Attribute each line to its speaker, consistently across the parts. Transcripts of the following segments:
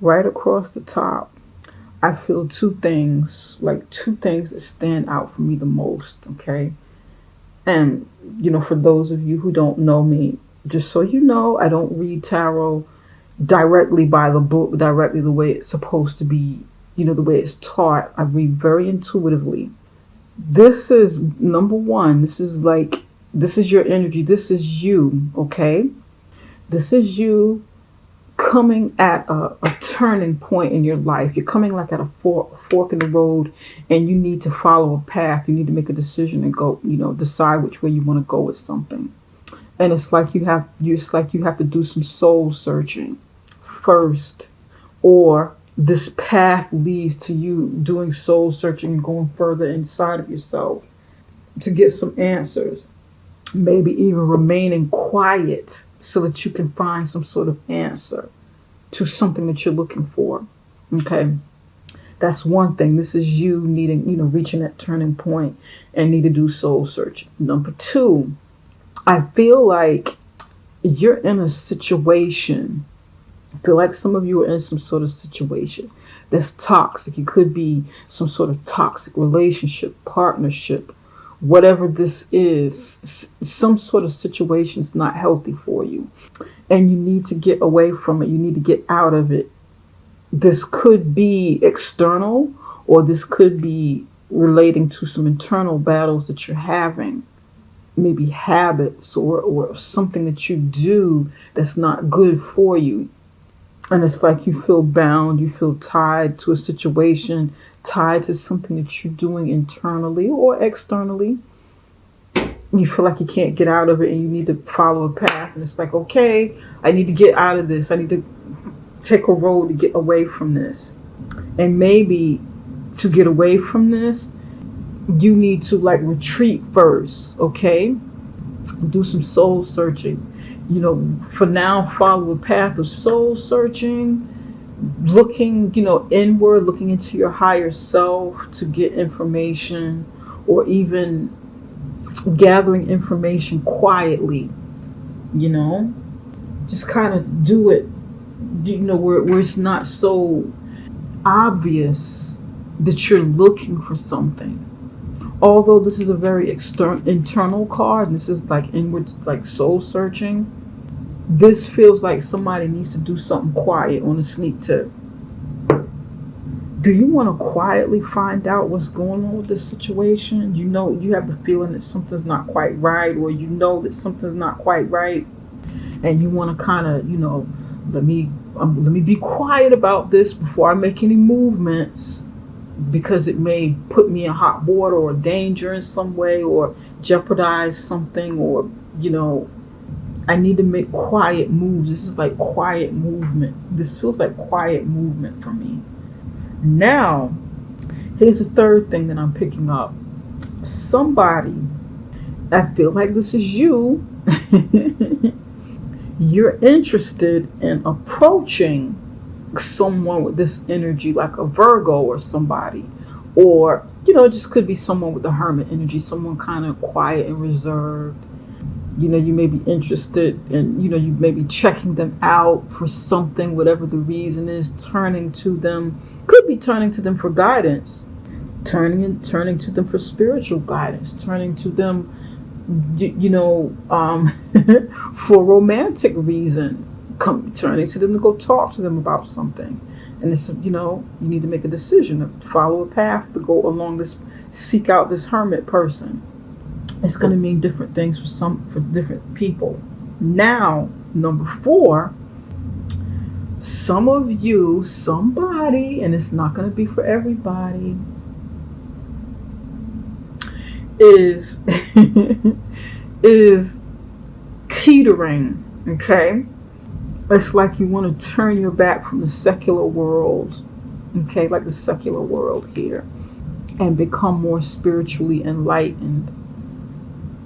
Speaker 1: Right across the top, I feel two things that stand out for me the most, okay? And, for those of you who don't know me, just so you know, I don't read tarot directly by the book, directly the way it's supposed to be, the way it's taught. I read very intuitively. This is number one. This is your energy. This is you, okay? This is you coming at a turning point in your life. You're coming like at a fork in the road, and you need to follow a path. You need to make a decision and go, decide which way you want to go with something. And it's like you have to do some soul searching first, or this path leads to you doing soul searching and going further inside of yourself to get some answers. Maybe even remaining quiet so that you can find some sort of answer to something that you're looking for. Okay. That's one thing. This is you needing, reaching that turning point and need to do soul searching. Number two, I feel like you're in a situation. I feel like some of you are in some sort of situation that's toxic. It could be some sort of toxic relationship, partnership, whatever this is. Some sort of situation is not healthy for you, and you need to get away from it. You need to get out of it. This could be external, or this could be relating to some internal battles that you're having. Maybe habits or something that you do that's not good for you. And it's like you feel bound, you feel tied to a situation, tied to something that you're doing internally or externally. You feel like you can't get out of it and you need to follow a path. And it's like, okay, I need to get out of this. I need to take a road to get away from this. And maybe to get away from this, you need to retreat first, okay? Do some soul searching. For now, follow a path of soul searching, looking, inward, looking into your higher self to get information, or even gathering information quietly, just kind of do it, where it's not so obvious that you're looking for something. Although this is a very internal card, and this is inward, soul searching, this feels like somebody needs to do something quiet on a sneak tip. Do you want to quietly find out what's going on with this situation? You have the feeling that something's not quite right, or that something's not quite right, and you want to kind of, let me be quiet about this before I make any movements, because it may put me in hot water or danger in some way, or jeopardize something, or I need to make quiet moves. This is like quiet movement. This feels like quiet movement for me. Now, here's the third thing that I'm picking up. Somebody, I feel like this is you. You're interested in approaching someone with this energy, like a Virgo or somebody, or it just could be someone with the hermit energy, someone kind of quiet and reserved. You may be interested in, you may be checking them out for something, whatever the reason is, turning to them. Could be turning to them for guidance, turning to them for spiritual guidance, turning to them, for romantic reasons. Turning to them to go talk to them about something. And it's, you need to make a decision to follow a path to go along this, seek out this hermit person. It's going to mean different things for different people. Now, number 4, some of you, somebody, and it's not going to be for everybody, is is teetering, okay? It's like you want to turn your back from the secular world, okay, like the secular world here, and become more spiritually enlightened.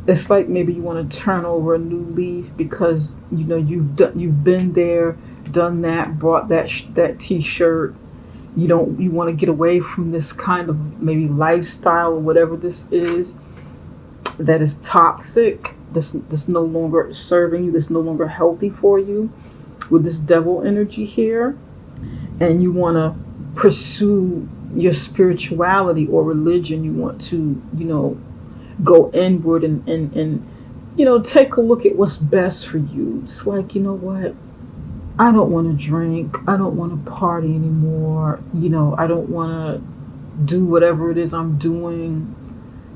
Speaker 1: It's like maybe you want to turn over a new leaf because you've been there, done that, bought that t-shirt. You want to get away from this kind of maybe lifestyle or whatever this is that is toxic, that's no longer serving you, that's no longer healthy for you, with this devil energy here. and you want to pursue your spirituality or religion. You want to, go inward and take a look at what's best for you. It's like, what? I don't want to drink. I don't want to party anymore. I don't want to do whatever it is I'm doing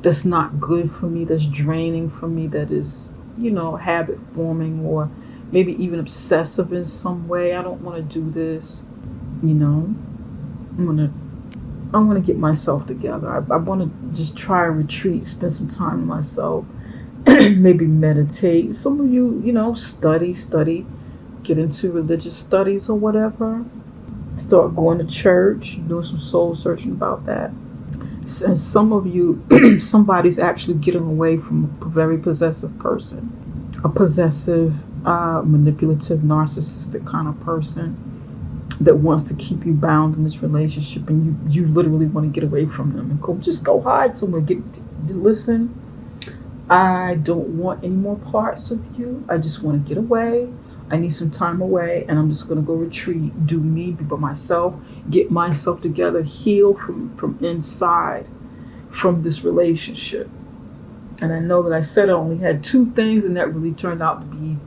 Speaker 1: that's not good for me, that's draining for me, that is, habit forming or maybe even obsessive in some way. I don't want to do this. You know, I'm gonna I want to get myself together. I want to just try a retreat, spend some time with myself, maybe meditate. Some of you, study, get into religious studies or whatever. Start going to church, doing some soul searching about that. And some of you, somebody's actually getting away from a very possessive person, a possessive, manipulative, narcissistic kind of person that wants to keep you bound in this relationship, and you literally want to get away from them and go hide somewhere. Listen, I don't want any more parts of you. I just want to get away. I need some time away, and I'm just going to go retreat, do me, be by myself, get myself together, heal from inside from this relationship. And I know that I said I only had two things, and that really turned out to be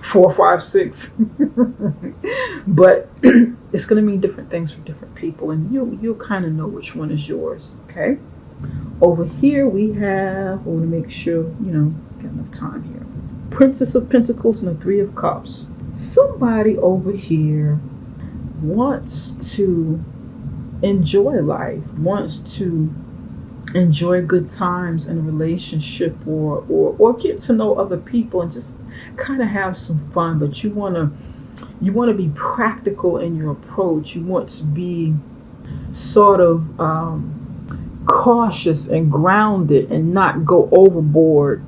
Speaker 1: 4, 5, 6. But it's going to mean different things for different people, and you'll kind of know which one is yours. Okay. Over here we have, I want to make sure, got enough time here. Princess of Pentacles and the Three of Cups. Somebody over here wants to enjoy life, wants to enjoy good times in a relationship, or get to know other people and just kind of have some fun. But you want to be practical in your approach. You want to be sort of cautious and grounded and not go overboard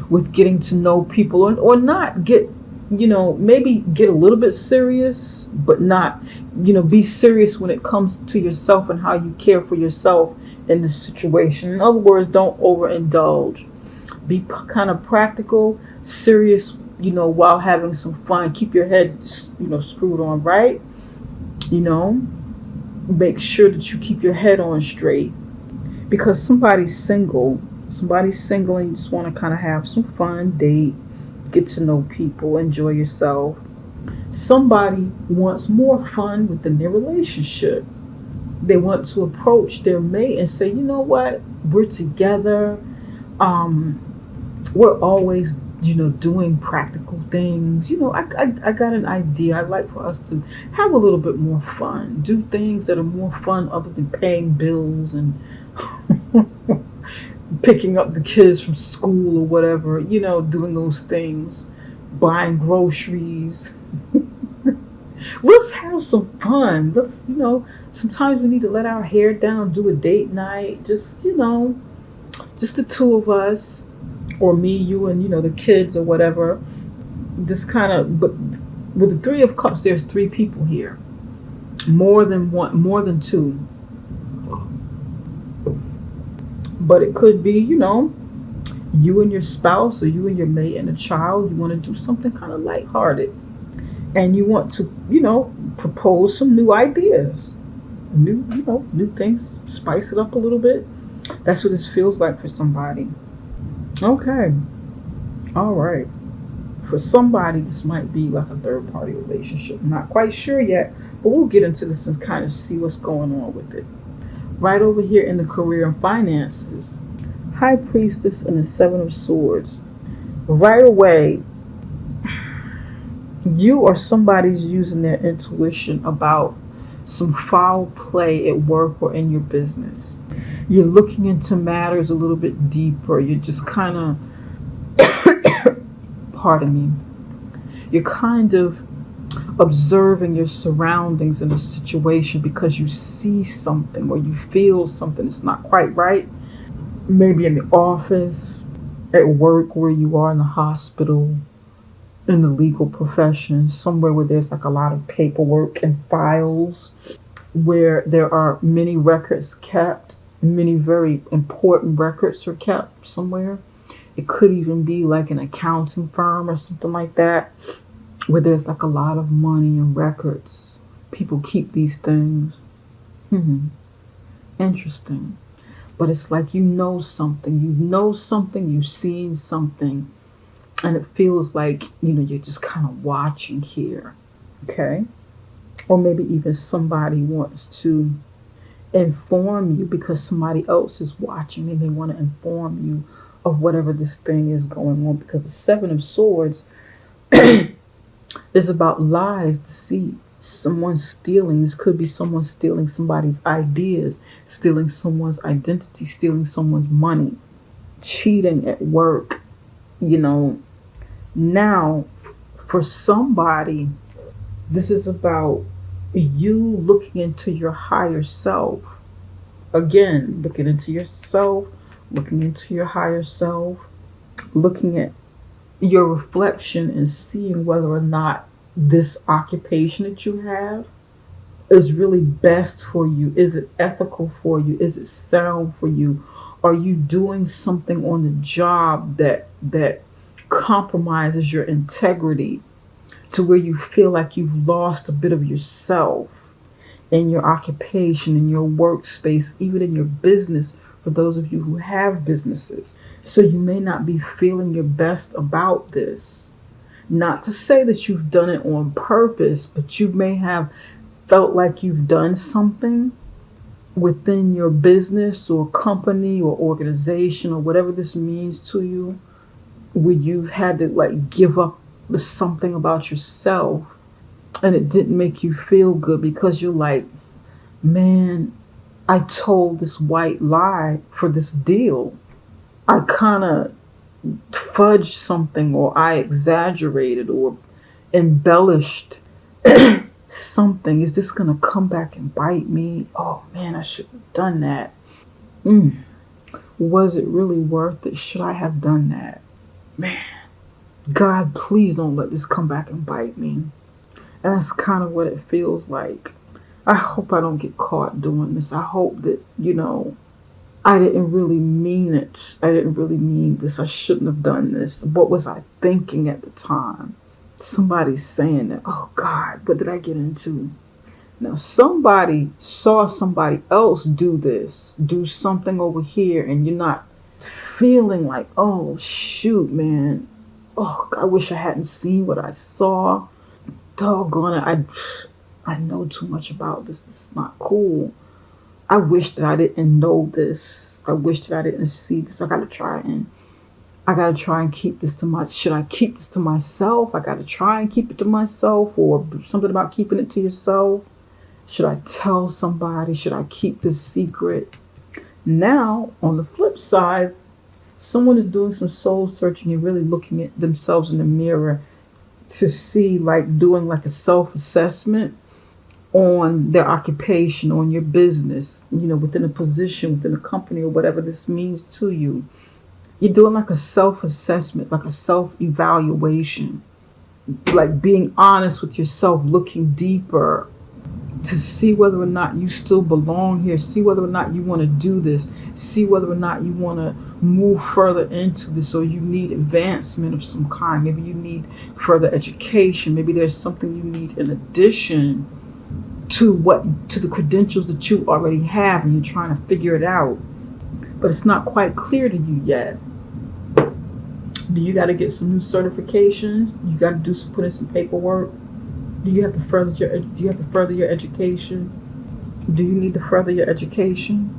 Speaker 1: with getting to know people, or not get, maybe get a little bit serious, but not, be serious when it comes to yourself and how you care for yourself in this situation. In other words, don't overindulge. Be kind of practical, serious, while having some fun. Keep your head, screwed on right. Make sure that you keep your head on straight, because somebody's single and you just want to kind of have some fun, date, get to know people, enjoy yourself. Somebody wants more fun within their relationship. They want to approach their mate and say, you know what, we're together. We're always, doing practical things. I got an idea. I'd like for us to have a little bit more fun, do things that are more fun other than paying bills and picking up the kids from school or whatever, doing those things, buying groceries. Let's have some fun. Let's, sometimes we need to let our hair down, do a date night, just the two of us, or me, you, and, the kids or whatever. Just kind of, but with the Three of Cups, there's 3 people here. More than one, more than 2. But it could be, you and your spouse, or you and your mate and a child. You want to do something kind of lighthearted. And you want to, propose some new ideas. New things. Spice it up a little bit. That's what this feels like for somebody. Okay. All right. For somebody, this might be like a third-party relationship. I'm not quite sure yet, but we'll get into this and kind of see what's going on with it. Right over here in the career and finances, High Priestess and the 7 of Swords. Right away, you or somebody's using their intuition about some foul play at work or in your business. You're looking into matters a little bit deeper. You're just kind of, pardon me, you're kind of observing your surroundings in a situation because you see something or you feel something that's not quite right. Maybe in the office, at work, where you are, in the hospital, in the legal profession, somewhere where there's like a lot of paperwork and files, where there are many records kept, many very important records are kept somewhere. It could even be like an accounting firm or something like that, where there's like a lot of money and records, people keep these things. Hmm. Interesting. But it's like you know something, you've seen something, and it feels like, you're just kind of watching here. Okay? Or maybe even somebody wants to inform you because somebody else is watching and they want to inform you of whatever this thing is going on, because the Seven of Swords is about lies, deceit, someone stealing. This could be someone stealing somebody's ideas, stealing someone's identity, stealing someone's money, cheating at work. you know Now, for somebody, this is about you looking into your higher self. Again, looking into yourself, looking into your higher self, looking at your reflection and seeing whether or not this occupation that you have is really best for you. Is it ethical for you? Is it sound for you? Are you doing something on the job that compromises your integrity to where you feel like you've lost a bit of yourself in your occupation, in your workspace, even in your business, for those of you who have businesses? So you may not be feeling your best about this. Not to say that you've done it on purpose, but you may have felt like you've done something within your business or company or organization or whatever this means to you, where you've had to like give up something about yourself, and it didn't make you feel good because you're like, man, I told this white lie for this deal. I kind of fudged something, or I exaggerated or embellished something. Is this going to come back and bite me? Oh man, I shouldn't have done that. Mm. Was it really worth it? Should I have done that? Man, God, please don't let this come back and bite me. And that's kind of what it feels like. I hope I don't get caught doing this. I hope that, I didn't really mean it. I didn't really mean this. I shouldn't have done this. What was I thinking at the time? Somebody's saying that, oh God, what did I get into? Now, somebody saw somebody else do something over here, and you're not feeling like, oh shoot, man. Oh, I wish I hadn't seen what I saw. Doggone it, I know too much about this. This is not cool. I wish that I didn't know this. I wish that I didn't see this. I gotta try and keep this to should I keep this to myself? I gotta try and keep it to myself, or something about keeping it to yourself. Should I tell somebody? Should I keep this secret? Now, on the flip side, someone is doing some soul searching and really looking at themselves in the mirror to see, like doing like a self-assessment on their occupation, on your business, within a position, within a company, or whatever this means to you. You're doing like a self-assessment, like a self-evaluation, like being honest with yourself, looking deeper to see whether or not you still belong here, see whether or not you want to do this, see whether or not you want to move further into this, or you need advancement of some kind. Maybe you need further education. Maybe there's something you need in addition to the credentials that you already have, and you're trying to figure it out, but it's not quite clear to you yet. Do you got to get some new certifications? You got to put in some paperwork? Do you have to further your education? Do you need to further your education?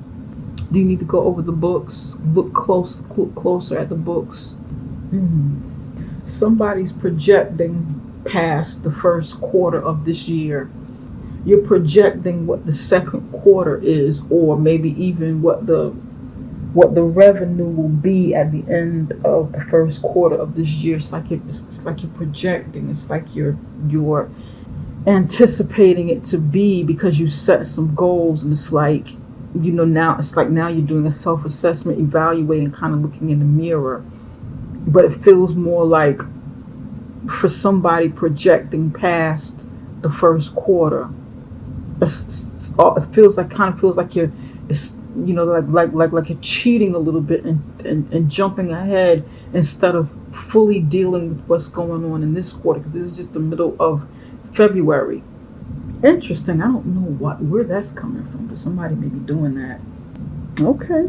Speaker 1: Do you need to go over the books? Look closer at the books. Somebody's projecting past the first quarter of this year. You're projecting what the second quarter is, or maybe even what the revenue will be at the end of the first quarter of this year. It's like you're projecting. It's like you're anticipating it to be, because you set some goals, and it's like, now you're doing a self-assessment, evaluating, kind of looking in the mirror. But it feels more like, for somebody, projecting past the first quarter. It kind of feels like you're, like you're cheating a little bit and jumping ahead instead of fully dealing with what's going on in this quarter, because this is just the middle of February. Interesting. I don't know where that's coming from, but somebody may be doing that. Okay.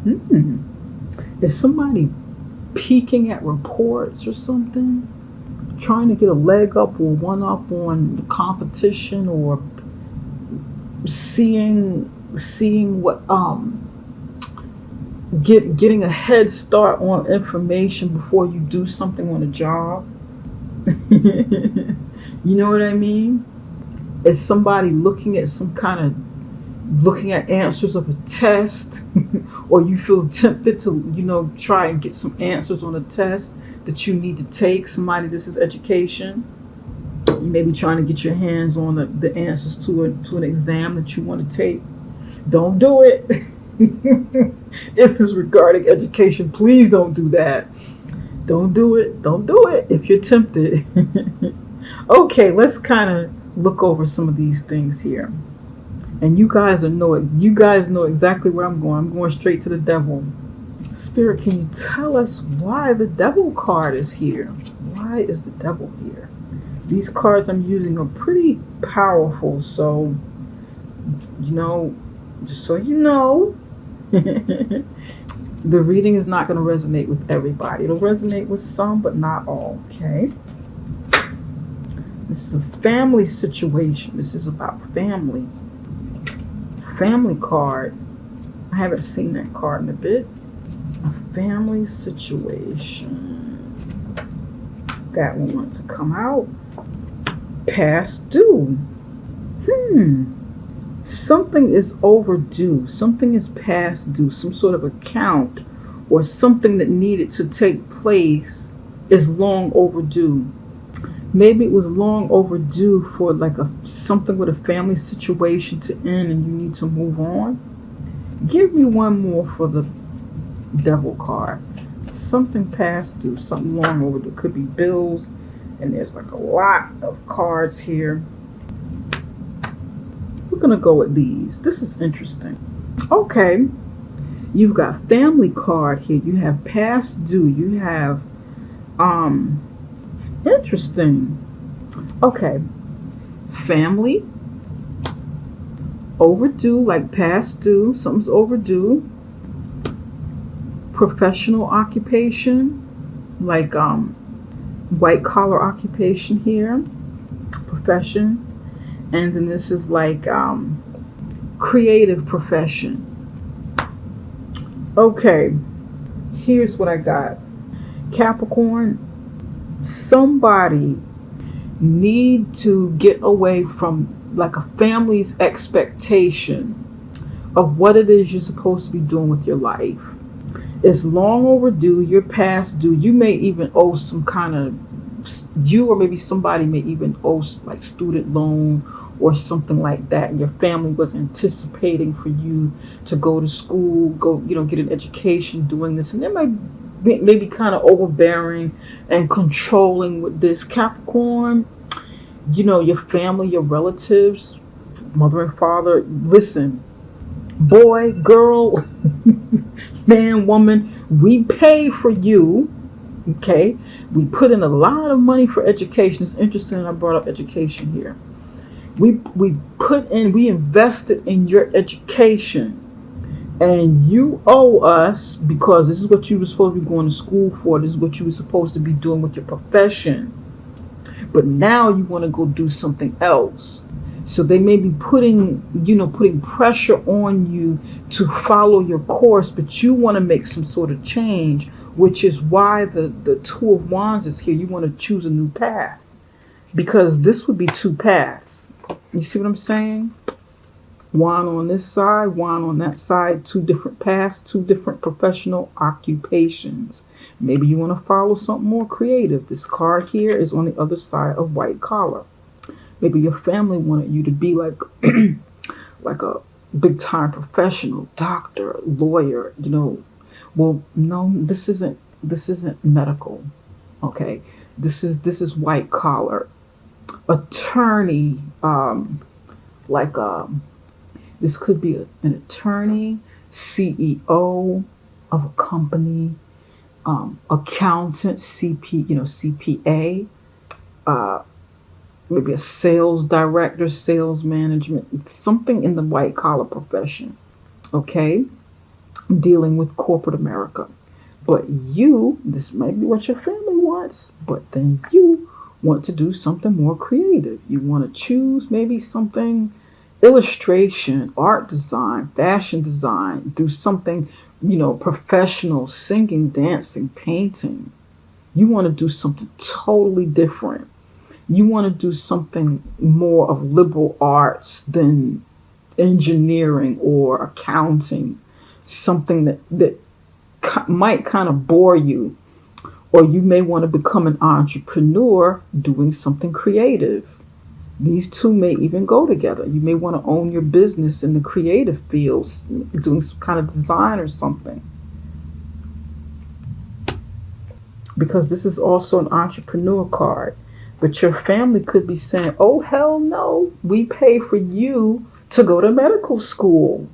Speaker 1: Hmm. Is somebody peeking at reports or something? Trying to get a leg up or one up on the competition, or seeing what getting a head start on information before you do something on a job. You know what I mean? Is somebody looking at answers of a test, or you feel tempted to, try and get some answers on a test that you need to take? Somebody, this is education. You may be trying to get your hands on the answers to an exam that you want to take. Don't do it. If it's regarding education, please don't do that. Don't do it. Don't do it if you're tempted. Okay, let's kind of look over some of these things here. And you guys know exactly where I'm going. I'm going straight to the devil. Spirit, can you tell us why the devil card is here? Why is the devil here? These cards I'm using are pretty powerful, so just so you know, the reading is not going to resonate with everybody. It'll resonate with some, but not all. Okay. This is a family situation. This is about family. Family card. I haven't seen that card in a bit. A family situation. That one wants to come out. Past due. Something is overdue. Something is past due. Some sort of account or something that needed to take place is long overdue. Maybe it was long overdue for like something with a family situation to end and you need to move on. Give me one more for the devil card. Something past due, something long overdue. Could be bills, and there's like a lot of cards here. We're gonna go with these. This is interesting. Okay, you've got family card here. You have past due. You have interesting. Okay, family, overdue, like past due. Something's overdue. Professional occupation, like white collar occupation here. Profession. And then this is like creative profession. Okay, here's what I got. Capricorn, somebody need to get away from like a family's expectation of what it is you're supposed to be doing with your life. It's long overdue. You're past due. You may even owe some kind of, you or maybe somebody may even owe like student loan or something like that, and your family was anticipating for you to go to school, go, get an education doing this, and they might maybe kind of overbearing and controlling with this. Capricorn, your family, your relatives, mother and father, listen, boy, girl, man, woman, we pay for you. Okay, we put in a lot of money for education. It's interesting I brought up education here. We invested in your education, and you owe us, because this is what you were supposed to be going to school for. This is what you were supposed to be doing with your profession. But now you want to go do something else. So they may be putting pressure on you to follow your course, but you want to make some sort of change, which is why the Two of Wands is here. You want to choose a new path, because this would be two paths. You see what I'm saying? Wand on this side, wand on that side, two different paths, two different professional occupations. Maybe you want to follow something more creative. This card here is on the other side of white collar. Maybe your family wanted you to be like like a big time professional, doctor, lawyer, Well, no, this isn't medical. Okay. This is white collar. Attorney, this could be an attorney, CEO of a company, accountant, CPA, maybe a sales director, sales management, something in the white collar profession. Okay, dealing with corporate America. But you, this might be what your family wants, but then you want to do something more creative. You want to choose maybe something illustration, art design, fashion design, do something, professional, singing, dancing, painting. You want to do something totally different. You want to do something more of liberal arts than engineering or accounting, something that might kind of bore you, or you may want to become an entrepreneur doing something creative. These two may even go together. You may want to own your business in the creative fields, doing some kind of design or something. Because this is also an entrepreneur card. But your family could be saying, oh, hell no, we pay for you to go to medical school.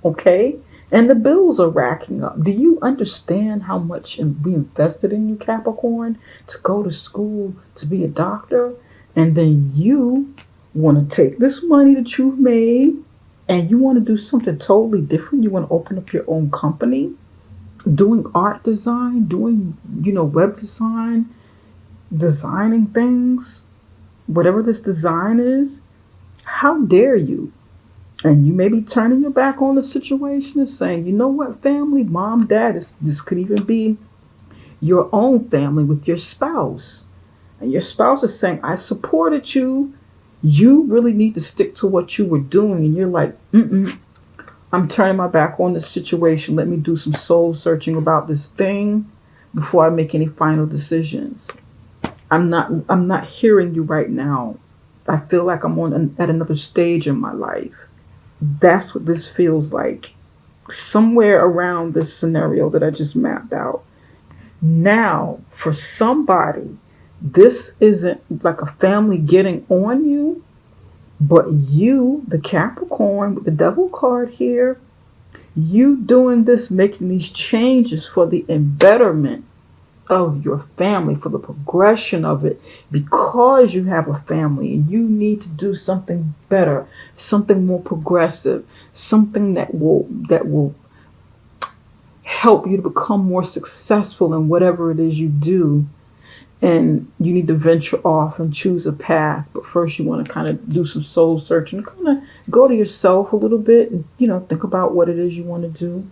Speaker 1: Okay? And the bills are racking up. Do you understand how much we invested in you, Capricorn, to go to school to be a doctor? And then you want to take this money that you've made and you want to do something totally different. You want to open up your own company, doing art design, doing, web design, designing things, whatever this design is. How dare you? And you may be turning your back on the situation and saying, you know what, family, mom, dad, this could even be your own family with your spouse. And your spouse is saying, I supported you. You really need to stick to what you were doing. And you're like, I'm turning my back on this situation. Let me do some soul searching about this thing before I make any final decisions. I'm not hearing you right now. I feel like I'm at another stage in my life. That's what this feels like. Somewhere around this scenario that I just mapped out. Now, for somebody, this isn't like a family getting on you, but you, the Capricorn with the devil card here, you doing this, making these changes for the embetterment of your family, for the progression of it, because you have a family and you need to do something better, something more progressive, something that will help you to become more successful in whatever it is you do. And you need to venture off and choose a path. But first you want to kind of do some soul searching, kind of go to yourself a little bit and, think about what it is you want to do.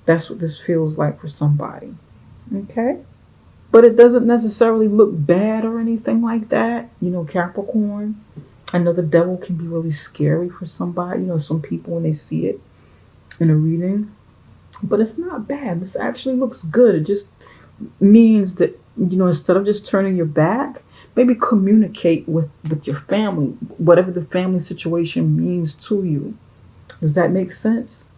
Speaker 1: That's what this feels like for somebody. Okay? But it doesn't necessarily look bad or anything like that. Capricorn. I know the devil can be really scary for somebody. Some people when they see it in a reading. But it's not bad. This actually looks good. It just means that, instead of just turning your back, maybe communicate with your family, whatever the family situation means to you. Does that make sense?